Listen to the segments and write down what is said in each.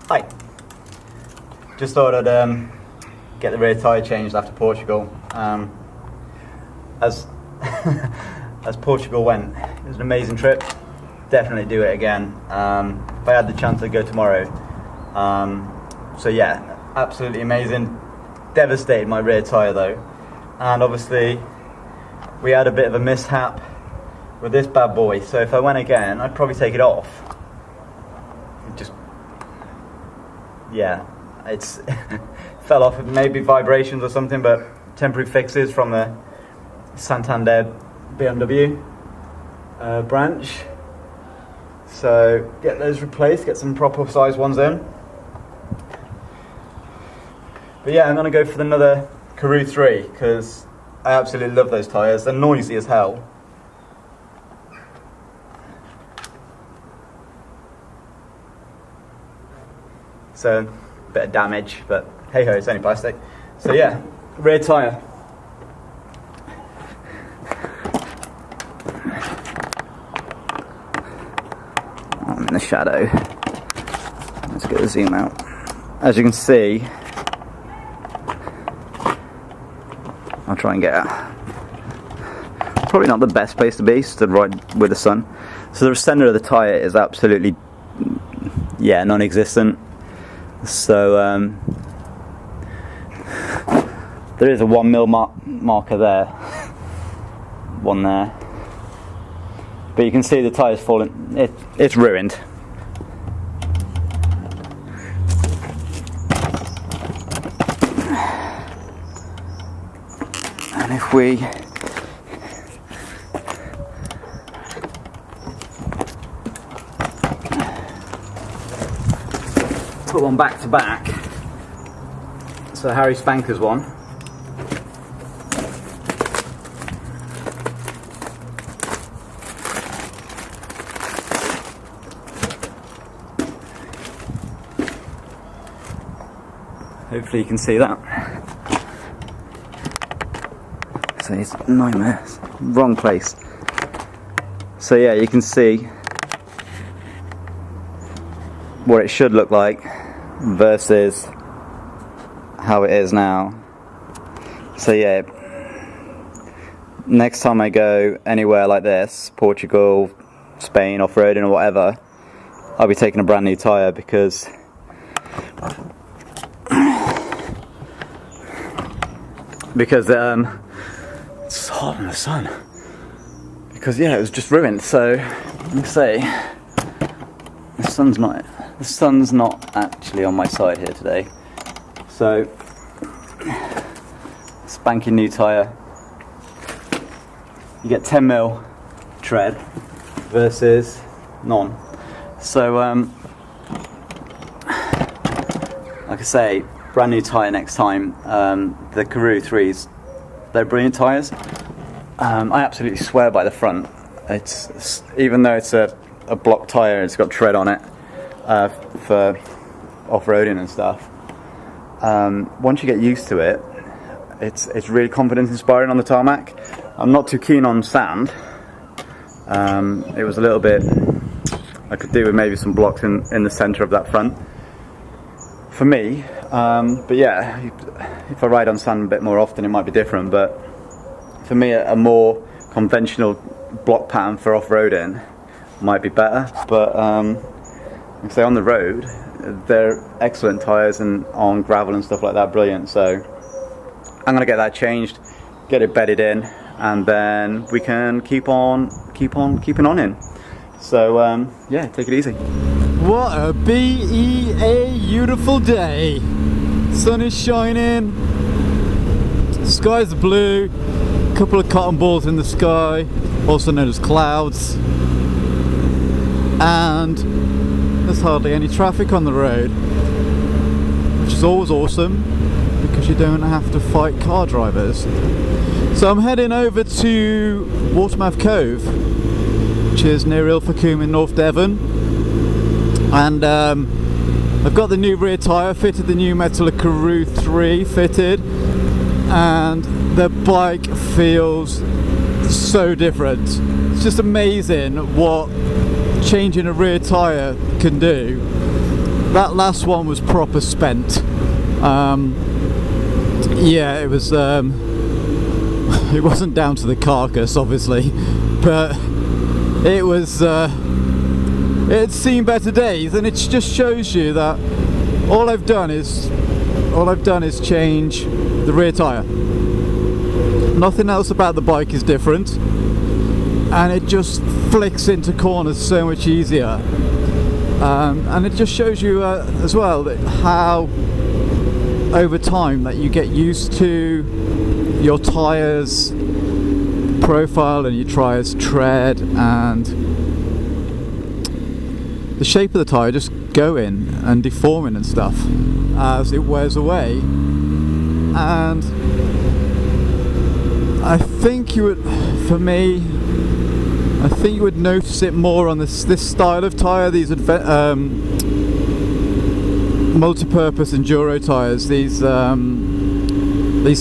Hi. Just thought I'd get the rear tyre changed after Portugal. As as Portugal went, it was an amazing trip. Definitely do it again. If I had the chance, I'd go tomorrow. So yeah, absolutely amazing. Devastated my rear tyre though, and obviously we had a bit of a mishap with this bad boy. So if I went again, I'd probably take it off. Yeah, it's fell off, maybe vibrations or something, but temporary fixes from the Santander BMW branch. So get those replaced, get some proper size ones in. But yeah, I'm gonna go for another Karoo 3 because I absolutely love those tyres. They're noisy as hell. So, a bit of damage, but hey ho, it's only plastic. So yeah, rear tyre. I'm in the shadow. Let's get the zoom out. As you can see, I'll try and get out. Probably not the best place to be, stood right with the sun. So the centre of the tyre is absolutely, yeah, non-existent. So there is a 1 mil marker there, one there, but you can see the tyre's fallen. It's ruined. And if we put one back to back, so Harry Spanker's one, hopefully you can see that. So it's a nightmare, wrong place. So yeah, you can see what it should look like versus how it is now. So yeah, next time I go anywhere like this, Portugal, Spain, off-roading or whatever, I'll be taking a brand new tyre because it's hot in the sun. Because yeah, it was just ruined. So let me say, the sun's not actually on my side here today. So spanking new tyre, you get 10 mil tread versus none. So like I say, brand new tyre next time. The Karoo 3s, they're brilliant tyres. I absolutely swear by the front. It's even though it's a block tyre, it's got tread on it for off-roading and stuff. Once you get used to it, it's really confidence inspiring on the tarmac. I'm not too keen on sand. It was a little bit, I could do with maybe some blocks in the centre of that front for me. But yeah, if I ride on sand a bit more often, it might be different. But for me, a more conventional block pattern for off-roading might be better. But like I say, on the road, they're excellent tyres, and on gravel and stuff like that, brilliant. So I'm gonna get that changed, get it bedded in, and then we can keep on keeping on in. So yeah, take it easy. What a beautiful day. Sun is shining, skies are blue, a couple of cotton balls in the sky, also known as clouds, and there's hardly any traffic on the road, which is always awesome because you don't have to fight car drivers. So I'm heading over to Watermouth Cove, which is near Ilfracombe in North Devon, and I've got the new rear tyre fitted, the new Metzeler Karoo 3 fitted, and the bike feels so different. It's just amazing what changing a rear tyre can do. that last one was proper spent. Yeah, it was. It wasn't down to the carcass, obviously, but it was. It's seen better days, and it just shows you that all I've done is change the rear tyre. Nothing else about the bike is different, and it just flicks into corners so much easier. And it just shows you as well that how over time that you get used to your tyres profile and your tyres tread and the shape of the tyre just going and deforming and stuff as it wears away. And I think you would, for me, I think you would notice it more on this style of tyre, these multi-purpose enduro tyres, these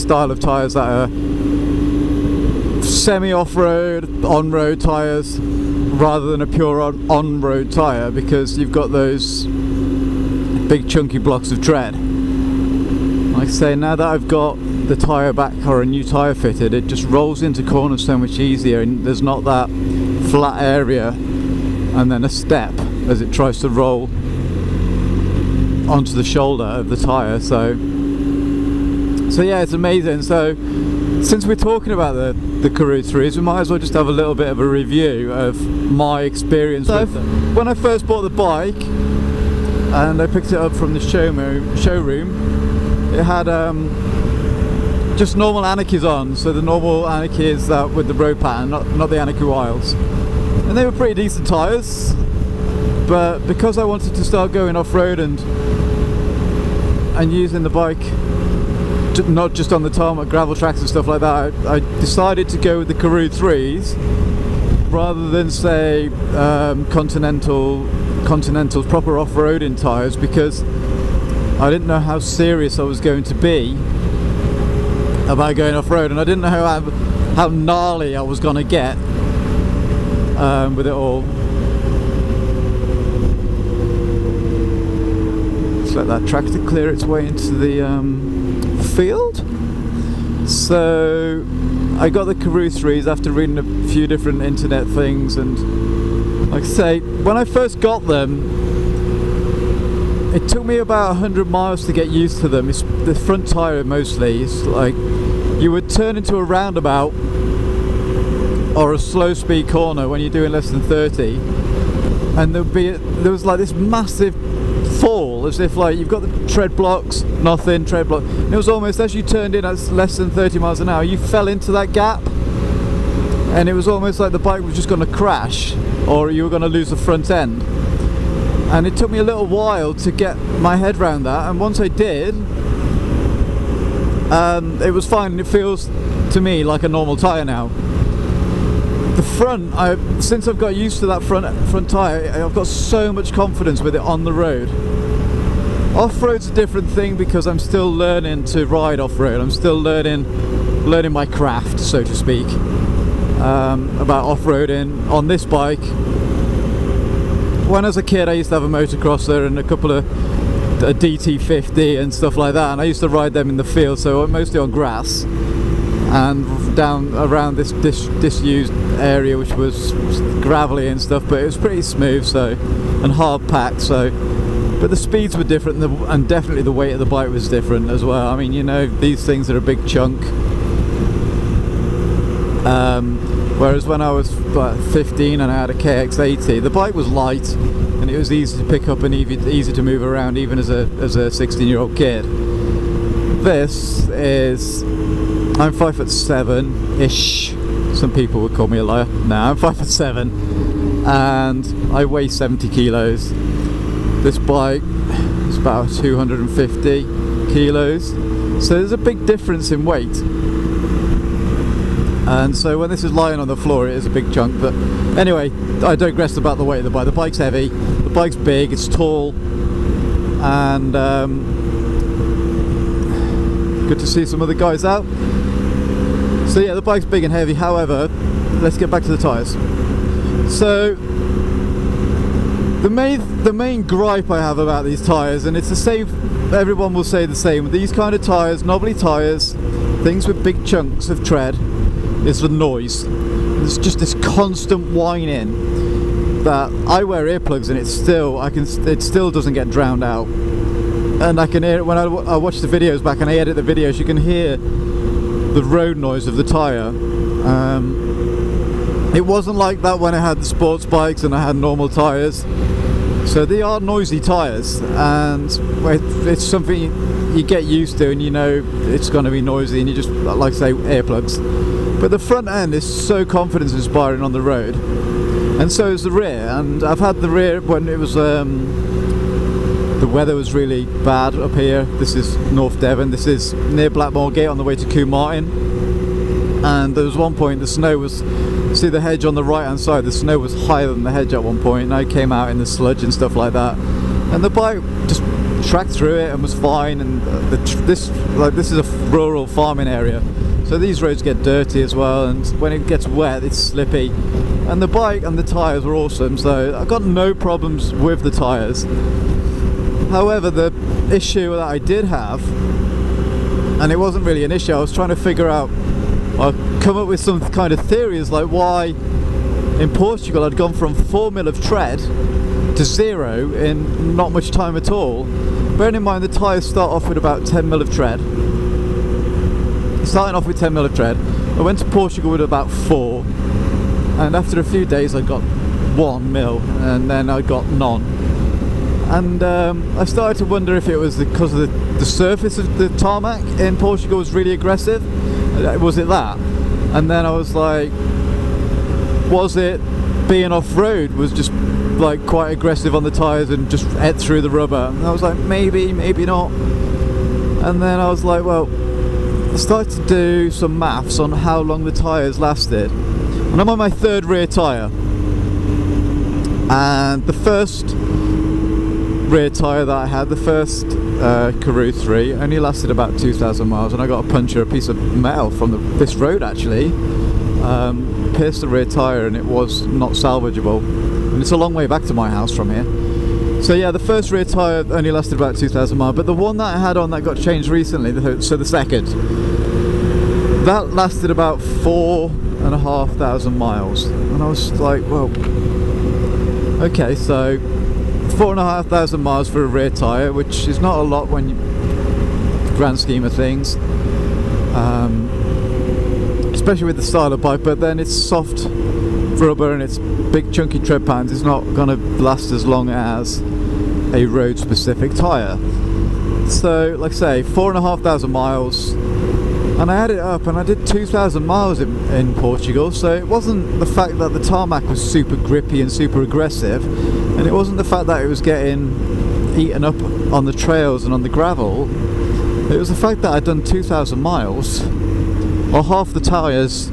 style of tyres that are semi-off-road, on-road tyres rather than a pure on-road tyre, because you've got those big chunky blocks of tread. Like I say, now that I've got the tyre back or a new tyre fitted, it just rolls into corners so much easier, and there's not that flat area and then a step as it tries to roll onto the shoulder of the tyre. So yeah, it's amazing. So since we're talking about the Karoo 3s, we might as well just have a little bit of a review of my experience with them. When I first bought the bike and I picked it up from the showroom, it had just normal Anarchies on, so the normal Anarchies with the road pattern, not the Anarchy Wilds, and they were pretty decent tyres. But because I wanted to start going off-road and using the bike not just on the tarmac, gravel tracks and stuff like that, I decided to go with the Karoo 3s rather than say Continental's proper off-roading tyres, because I didn't know how serious I was going to be about going off-road, and I didn't know how gnarly I was going to get with it all. Just let that tractor clear its way into the field. So I got the Karoo 3s after reading a few different internet things, and like I say, when I first got them, it took me about 100 miles to get used to them. It's the front tyre mostly. It's like you would turn into a roundabout or a slow speed corner when you're doing less than 30, and there was like this massive fall, as if like you've got the tread blocks, nothing, tread block. It was almost as you turned in at less than 30 miles an hour, you fell into that gap, and it was almost like the bike was just going to crash, or you were going to lose the front end. And it took me a little while to get my head around that, and once I did, it was fine. It feels to me like a normal tyre now. The front, since I've got used to that front tyre, I've got so much confidence with it on the road. Off-road's a different thing because I'm still learning to ride off-road. I'm still learning my craft, so to speak, about off-roading on this bike. When I was a kid, I used to have a motocrosser and a couple of a DT50 and stuff like that, and I used to ride them in the field, so mostly on grass and down around this disused area, which was gravelly and stuff, but it was pretty smooth, and hard packed. But the speeds were different, and definitely the weight of the bike was different as well. I mean, you know, these things are a big chunk. Whereas when I was 15 and I had a KX80, the bike was light and it was easy to pick up and easy to move around, even as a 16-year-old kid. This is, I'm 5'7" ish. Some people would call me a liar. No, I'm 5'7" and I weigh 70 kilos. This bike is about 250 kilos, so there's a big difference in weight. And so when this is lying on the floor, it is a big chunk. But anyway, I digressed about the weight of the bike. The bike's heavy, the bike's big, it's tall, and good to see some other guys out. So yeah, the bike's big and heavy. However, let's get back to the tyres. So The main gripe I have about these tyres, and it's the same, everyone will say the same, with these kind of tyres, knobbly tyres, things with big chunks of tread, is the noise. There's just this constant whining that I wear earplugs and it still doesn't get drowned out. And I can hear it when I watch the videos back and I edit the videos, you can hear the road noise of the tyre. It wasn't like that when I had the sports bikes and I had normal tyres. So they are noisy tyres, and it's something you get used to, and you know it's going to be noisy, and you just, like I say, earplugs. But the front end is so confidence inspiring on the road, and so is the rear. And I've had the rear when it was the weather was really bad up here. This is North Devon, this is near Blackmore Gate on the way to Combe Martin, and there was one point the snow was, see the hedge on the right hand side, the snow was higher than the hedge at one point, and I came out in the sludge and stuff like that, and the bike just tracked through it and was fine. And this is a rural farming area, so these roads get dirty as well, and when it gets wet it's slippy, and the bike and the tyres were awesome, so I got no problems with the tyres. However, the issue that I did have, and it wasn't really an issue, I was trying to figure out, I come up with some kind of theories like why in Portugal I'd gone from 4 mil of tread to 0 in not much time at all. Bearing in mind the tyres start off with about 10 mil of tread. Starting off with 10 mil of tread, I went to Portugal with about 4, and after a few days I got 1 mil, and then I got none. And I started to wonder if it was because of the surface of the tarmac in Portugal was really aggressive. Was it that? And then I was like, was it being off-road was just like quite aggressive on the tyres and just ate through the rubber? And I was like, maybe not. And then I was like, well, I started to do some maths on how long the tyres lasted, and I'm on my 3rd rear tyre, and the first rear tyre that I had, the first Karoo 3, only lasted about 2,000 miles, and I got a puncture, a piece of metal from this road actually, pierced the rear tyre, and it was not salvageable, and it's a long way back to my house from here. So yeah, the first rear tyre only lasted about 2,000 miles, but the one that I had on that got changed recently, so the second, that lasted about 4,500 miles, and I was like, well, okay, so 4,500 miles for a rear tyre, which is not a lot when you grand scheme of things, especially with the style of bike, but then it's soft rubber and it's big chunky tread patterns. It's not going to last as long as a road specific tyre. So like I say, 4,500 miles, and I had it up and I did 2,000 miles in Portugal, so it wasn't the fact that the tarmac was super grippy and super aggressive, and it wasn't the fact that it was getting eaten up on the trails and on the gravel. It was the fact that I'd done 2,000 miles, or half the tyres.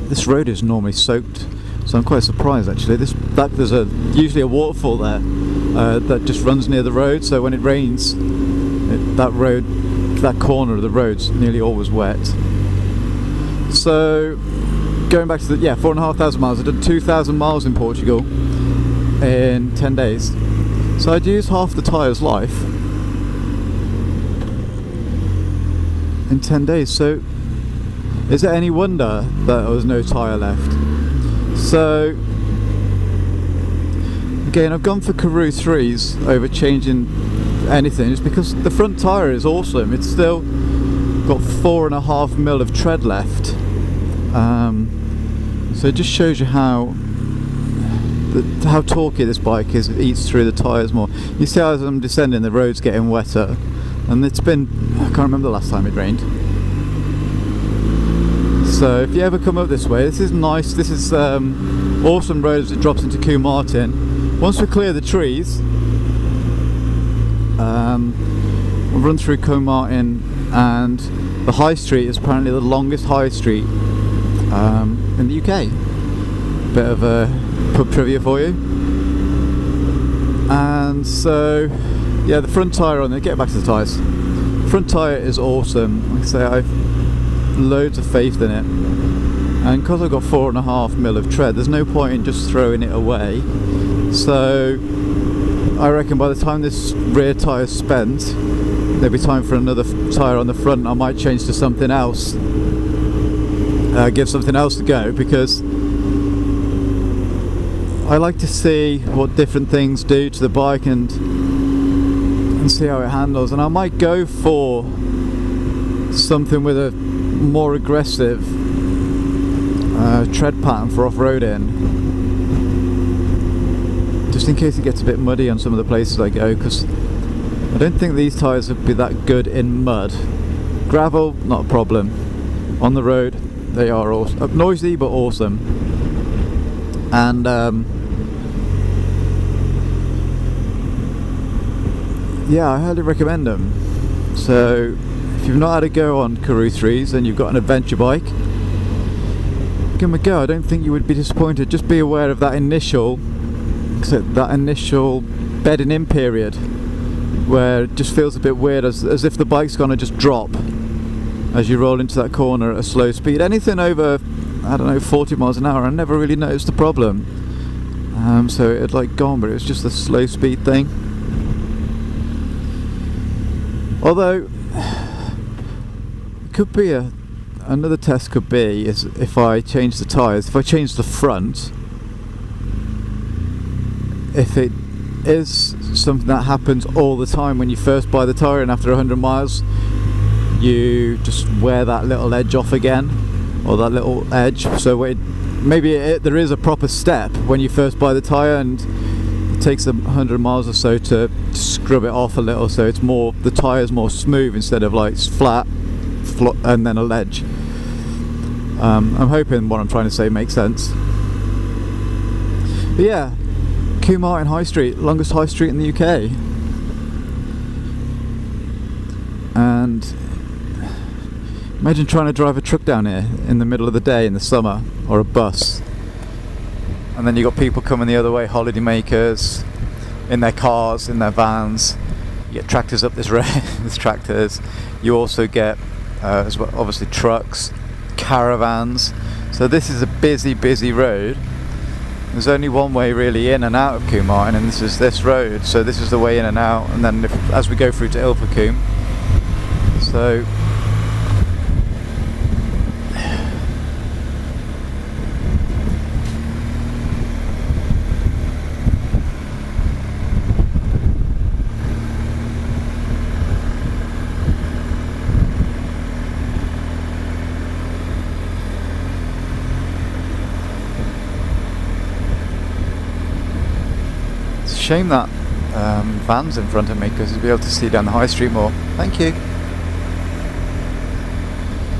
This road is normally soaked, so I'm quite surprised actually. There's usually a waterfall there that just runs near the road, so when it rains, that corner of the road's nearly always wet. So going back to the 4,500 miles, I did 2,000 miles in Portugal in 10 days. So I'd use half the tyre's life in 10 days. So is it any wonder that there was no tyre left? So again, I've gone for Karoo 3s over changing anything, just because the front tyre is awesome. It's still got 4.5 mil of tread left, so it just shows you how torquey this bike is. It eats through the tyres more. You see how as I'm descending, the road's getting wetter, and it's been, I can't remember the last time it rained. So if you ever come up this way, this is nice. This is awesome road as it drops into Combe Martin. Once we clear the trees, we'll run through Combe Martin, and the high street is apparently the longest high street in the UK. Bit of a pub trivia for you. And so yeah, the front tyre on there, get back to the tyres. Front tyre is awesome. Like I say, I've loads of faith in it, and because I've got 4.5 mil of tread, there's no point in just throwing it away. So I reckon by the time this rear tyre's spent, there'll be time for another tyre on the front. I might change to something else, give something else a go, because I like to see what different things do to the bike and see how it handles. And I might go for something with a more aggressive tread pattern for off-roading, just in case it gets a bit muddy on some of the places I go, because I don't think these tyres would be that good in mud. Gravel, not a problem. On the road, they are awesome. Noisy, but awesome. And yeah, I highly recommend them. So if you've not had a go on Karoo 3s and you've got an adventure bike, give them a go. I don't think you would be disappointed. Just be aware of that initial bedding in period, where it just feels a bit weird, as if the bike's gonna just drop as you roll into that corner at a slow speed. Anything over, I don't know, 40 miles an hour, I never really noticed the problem. So it had like gone, but it was just a slow speed thing. Although, it could be another test could be is if I change the tyres, if I change the front, if it is something that happens all the time when you first buy the tyre and after 100 miles you just wear that little edge off again, or that little edge, so there is a proper step when you first buy the tyre and it takes 100 miles or so to scrub it off a little, so it's more, the tyre's more smooth instead of like flat and then a ledge. I'm hoping what I'm trying to say makes sense. But yeah, Kew Martin High Street, longest high street in the UK. And imagine trying to drive a truck down here in the middle of the day in the summer, or a bus. And then you got people coming the other way, holiday makers, in their cars, in their vans. You get tractors up this road, there's tractors. You also get, as well, obviously trucks, caravans. So this is a busy, busy road. There's only one way really in and out of Kew Martin, and this is this road. So this is the way in and out, and then as we go through to Ilfracombe. So shame that van's in front of me, because you'll be able to see down the high street more. Thank you.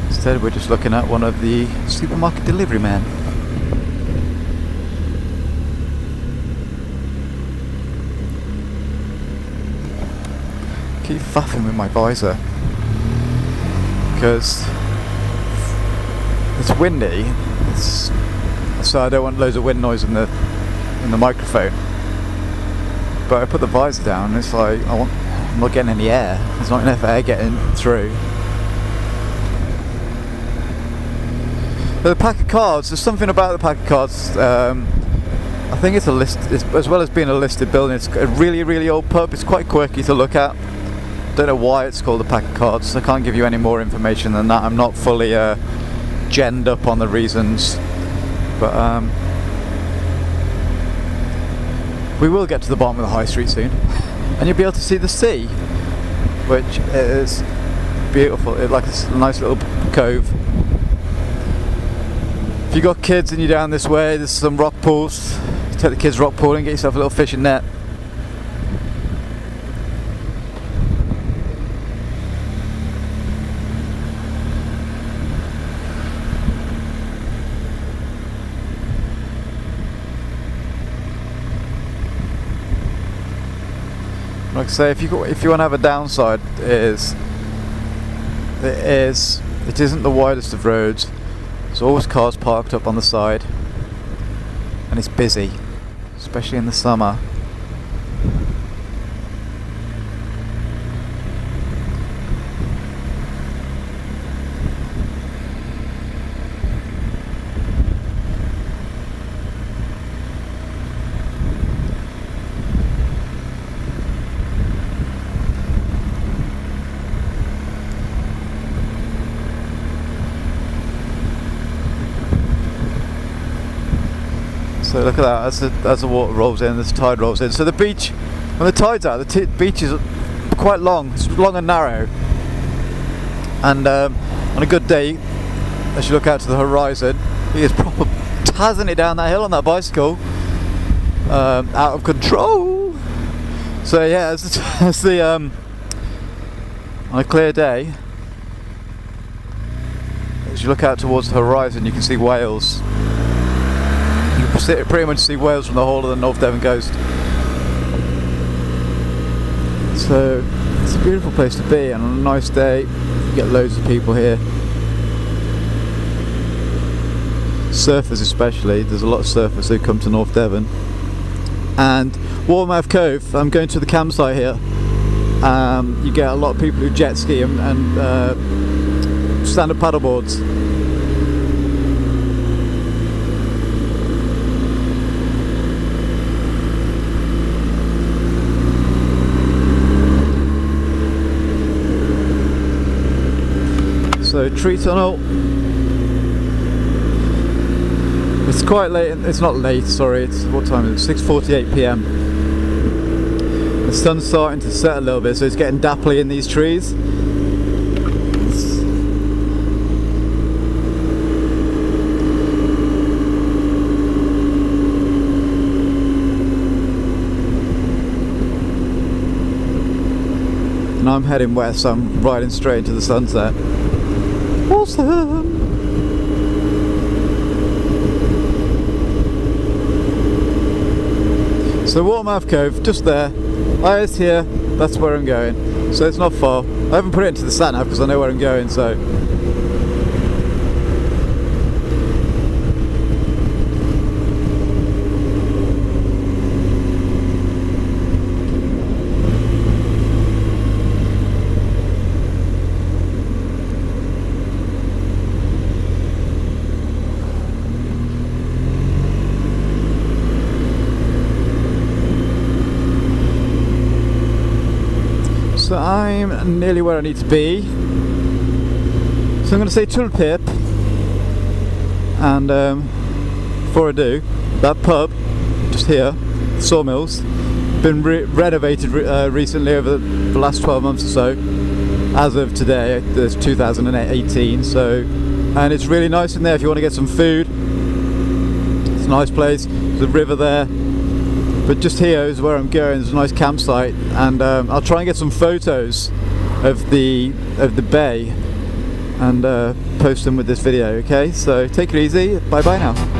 Instead we're just looking at one of the supermarket delivery men. Keep faffing with my visor because it's windy, so I don't want loads of wind noise in the microphone. But I put the visor down and it's like I'm not getting any air. There's not enough air getting through. But the pack of cards, there's something about the pack of cards. I think it's as well as being a listed building, it's a really, really old pub. It's quite quirky to look at. Don't know why it's called a pack of cards. I can't give you any more information than that. I'm not fully genned up on the reasons, but we will get to the bottom of the high street soon, and you'll be able to see the sea, which is beautiful. It's like a nice little cove. If you've got kids and you're down this way, there's some rock pools. Take the kids rock pool and get yourself a little fishing net. Like I say, if you want to have a downside, it isn't the widest of roads. There's always cars parked up on the side, and it's busy, especially in the summer. So look at that, as the water rolls in, this tide rolls in. So the beach, when the tide's out, the beach is quite long. It's long and narrow. And on a good day, as you look out to the horizon, he is proper tazzing it down that hill on that bicycle. Out of control. So yeah, as the on a clear day, as you look out towards the horizon, you can see Wales. You can pretty much see Wales from the whole of the North Devon coast. So it's a beautiful place to be, and on a nice day you get loads of people here. Surfers especially, there's a lot of surfers who come to North Devon. And Watermouth Cove, I'm going to the campsite here. You get a lot of people who jet ski and stand-up paddleboards. So tree tunnel. It's quite late. It's not late. Sorry. It's what time is it? 6:48 p.m. The sun's starting to set a little bit, so it's getting dapply in these trees. And I'm heading west, so I'm riding straight into the sunset. Awesome! So Watermouth Cove, just there. Tyres here, that's where I'm going. So it's not far. I haven't put it into the sat nav because I know where I'm going, so. So I'm nearly where I need to be. So I'm going to say Tulpip, and before I do, that pub just here, Sawmills, been renovated recently over the last 12 months or so. As of today, it's 2018. So, and it's really nice in there if you want to get some food. It's a nice place. There's a river there. But just here is where I'm going. There's a nice campsite, and I'll try and get some photos of the bay and post them with this video. Okay, so take it easy. Bye bye now.